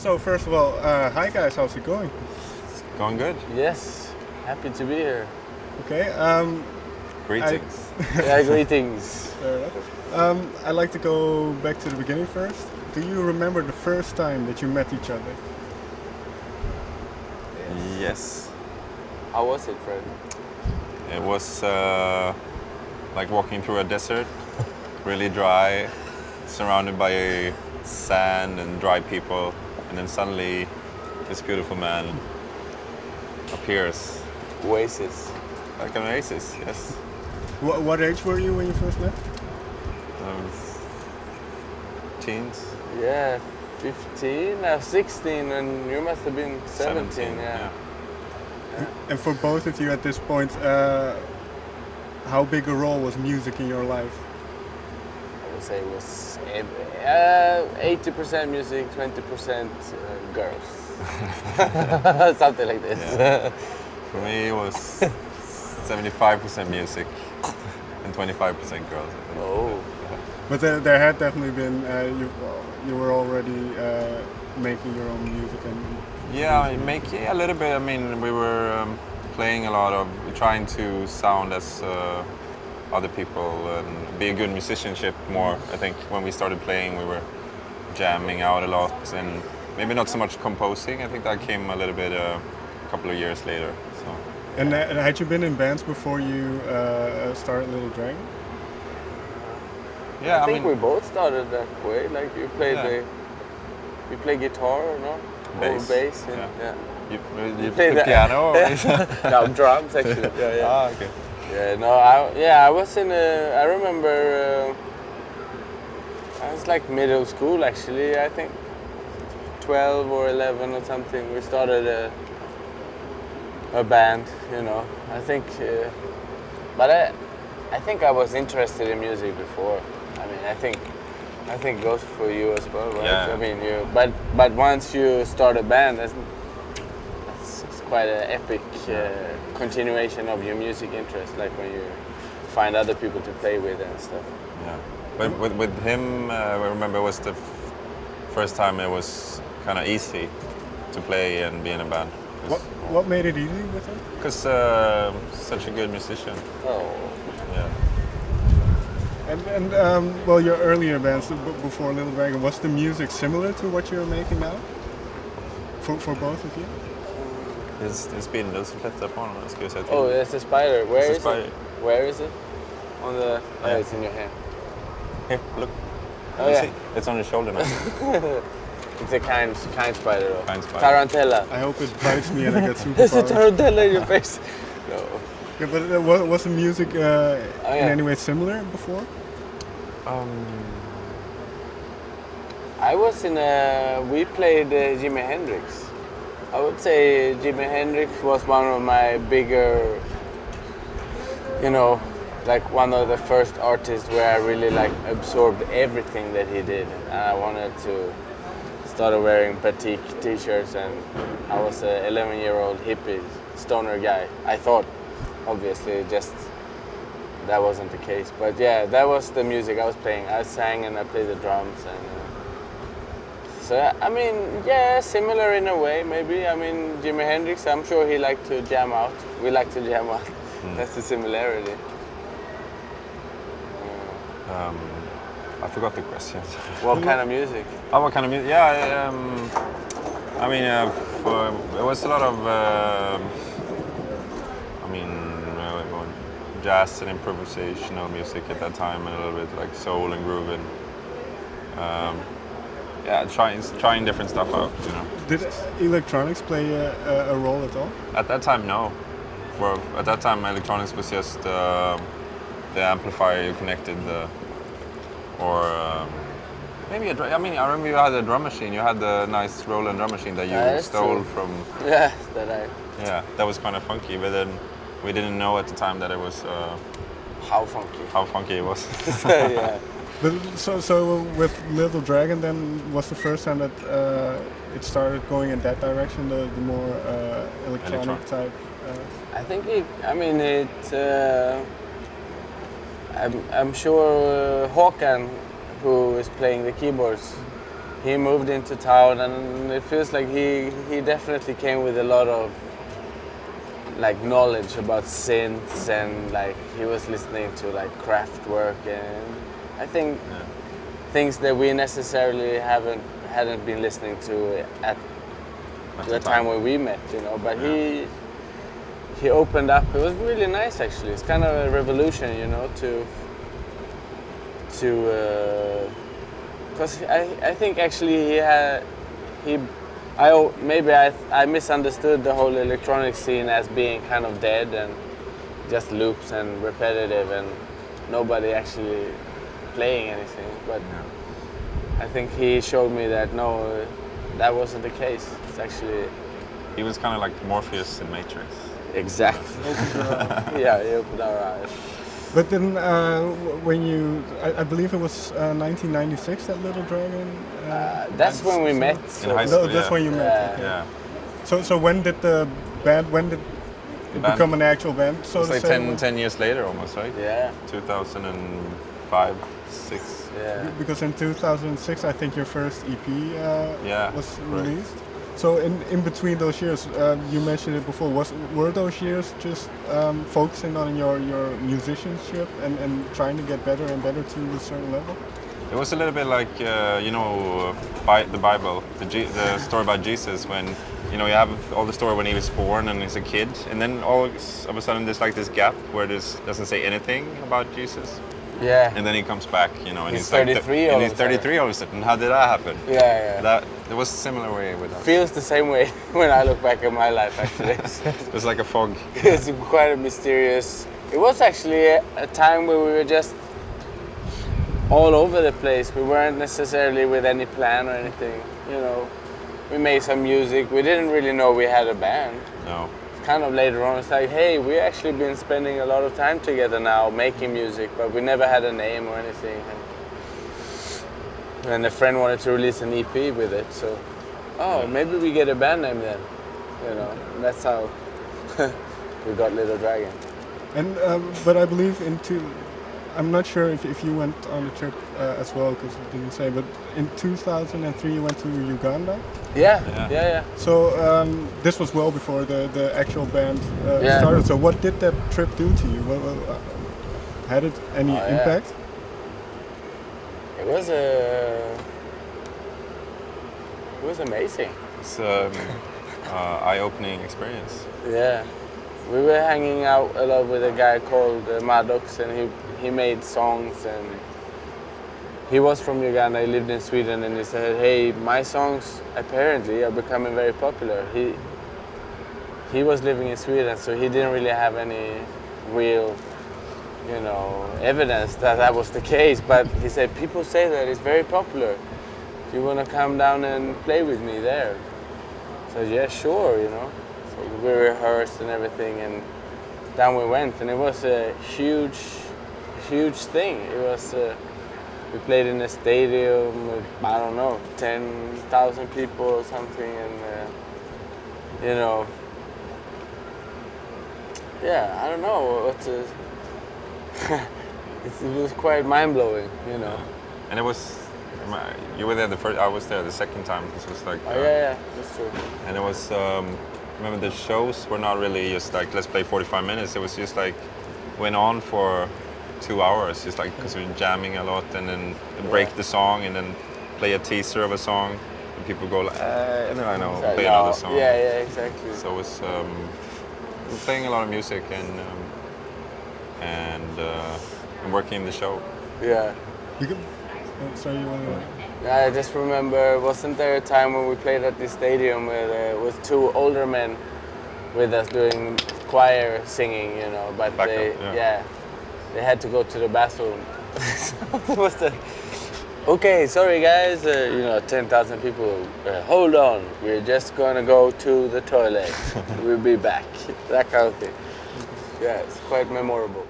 So first of all, hi guys, how's it going? It's going good. Yes, happy to be here. Okay. Greetings. Yeah, greetings. Fair enough. I'd like to go back to the beginning first. Do you remember the first time that you met each other? Yes. How was it, Fred? It was like walking through a desert, really dry, surrounded by sand and dry people, and then suddenly this beautiful man appears. Oasis. Like an oasis, yes. What age were you when you first met? Teens. Yeah, 15, 16, and you must have been 17, yeah. And for both of you at this point, how big a role was music in your life? I would say it was 80% music, 20% girls. Something like this. Yeah. For me, it was 75% music and 25% girls. I think. Oh. But there had definitely been, you were already making your own music and... Yeah, making a little bit. I mean, we were playing a lot of, trying to sound as other people and be a good musicianship more. I think when we started playing, we were jamming out a lot and maybe not so much composing. I think that came a little bit a couple of years later. So. And had you been in bands before you started Little Dragon? Yeah, I think we both started that way. Like you played you play guitar or no? Bass. Or bass. And, Yeah. yeah. You play piano? Or No, drums actually. Yeah. Ah, okay. Yeah, no, I was in I remember I was like middle school actually, I think 12 or 11 or something. We started a band, you know. I think but I think I was interested in music before. I mean, I think it goes for you as well, right? Yeah. I mean, but once you start a band, that's quite an epic continuation of your music interest, like when you find other people to play with and stuff. Yeah, but with him, I remember it was the first time it was kind of easy to play and be in a band. What made it easy with him? Because such a good musician. Oh. Yeah. And well, your earlier bands before Little Dragon, was the music similar to what you're making now? For both of you? It's been those flättar på honom, ska jag säga till. Oh, it's a spider. Where It's a is spider. it? Where is it? On the... Oh, Yeah. it's in your hand. Here, look. Oh, You yeah. see? It's on your shoulder now. It's a kind spider though. Kind spider. Tarantella. I hope it bites me and I get There's a superpowers. tarantella in your face. No. Yeah, but was the music in any way similar before? I was in we played Jimi Hendrix. I would say Jimi Hendrix was one of my bigger, you know, like one of the first artists where I really like absorbed everything that he did. And I wanted to start wearing batik t-shirts, and I was an 11-year-old hippie stoner guy. I thought, obviously, just that wasn't the case. But yeah, that was the music I was playing. I sang and I played the drums, and so I mean, yeah, similar in a way, maybe. I mean, Jimi Hendrix, I'm sure he liked to jam out. We like to jam out. That's the similarity. I forgot the question. What kind of music? Oh, what kind of music? Yeah, I mean, it was a lot of, jazz and improvisational music at that time, and a little bit like soul and groove, and trying different stuff out, you know. Did electronics play a role at all? At that time, no. At that time, electronics was just the amplifier you connected, maybe a drum. I mean, I remember you had a drum machine. You had the nice Roland drum machine that you stole from. Yeah, that I. Yeah, that was kind of funky, but then we didn't know at the time that it was. How funky. How funky it was. Yeah. But so with Little Dragon, then was the first time that it started going in that direction, the more electronic type. I think I'm sure Håkan, who is playing the keyboards, he moved into town, and it feels like he definitely came with a lot of like knowledge about synths, and like he was listening to like Kraftwerk, and I think things that we necessarily hadn't been listening to at the time when we met, you know. But he opened up. It was really nice, actually. It's kind of a revolution, you know, because I think actually I misunderstood the whole electronic scene as being kind of dead and just loops and repetitive and nobody actually playing anything. But I think he showed me that no, that wasn't the case. It's actually... He was kind of like Morpheus in Matrix. Exactly. Yeah, he opened our eyes. But then when you, I believe it was 1996 that Little Dragon. That's when we met. In high school, That's when you met. Okay. Yeah. So when did the band? When did it become an actual band? So it's like 10 years later, almost, right? Yeah. 2005, 6. Yeah. Because in 2006, I think your first EP was released. So in between those years, you mentioned it before. Were those years just focusing on your musicianship and trying to get better and better to a certain level? It was a little bit like the Bible, the story about Jesus, when you have all the story when he was born and he's a kid, and then all of a sudden there's like this gap where this doesn't say anything about Jesus. Yeah. And then he comes back, and he's 33 all of a sudden. And he's 33 all of a sudden. How did that happen? Yeah. It was a similar way with us. Feels the same way when I look back at my life, actually. It was like a fog. It's quite a mysterious... It was actually a time where we were just all over the place. We weren't necessarily with any plan or anything, We made some music. We didn't really know we had a band. No. Kind of later on, it's like, hey, we actually been spending a lot of time together now making music, but we never had a name or anything. And a friend wanted to release an EP with it, so maybe we get a band name then. That's how we got Little Dragon. And but I believe I'm not sure if you went on the trip as well, because you didn't say, but in 2003 you went to Uganda? Yeah. So this was well before the actual band started. So what did that trip do to you? Had it any impact? It was amazing. It's an eye-opening experience. Yeah. We were hanging out a lot with a guy called Maddox, and he made songs, and he was from Uganda. He lived in Sweden, and he said, hey, my songs apparently are becoming very popular. He was living in Sweden, so he didn't really have any real evidence that was the case, but he said, people say that it's very popular. Do you want to come down and play with me there? So yeah, sure, So we rehearsed and everything, and down we went, and it was a huge thing. It was, we played in a stadium with, 10,000 people or something, and I don't know what to... It was quite mind-blowing, And it was, you were there I was there the second time. This was like... yeah, that's true. And it was, remember the shows were not really just like, let's play 45 minutes. It was just like, went on for 2 hours, just like, because we were jamming a lot, and then break the song, and then play a teaser of a song, and people go, and then play another song. Yeah, exactly. So it was playing a lot of music and working in the show. Yeah. Sorry, you want to... I just remember, wasn't there a time when we played at the stadium with 2 older men with us doing choir singing, but they had to go to the bathroom. Okay, sorry guys, 10,000 people, hold on, we're just gonna go to the toilet, we'll be back, that kind of thing. Yeah, it's quite memorable.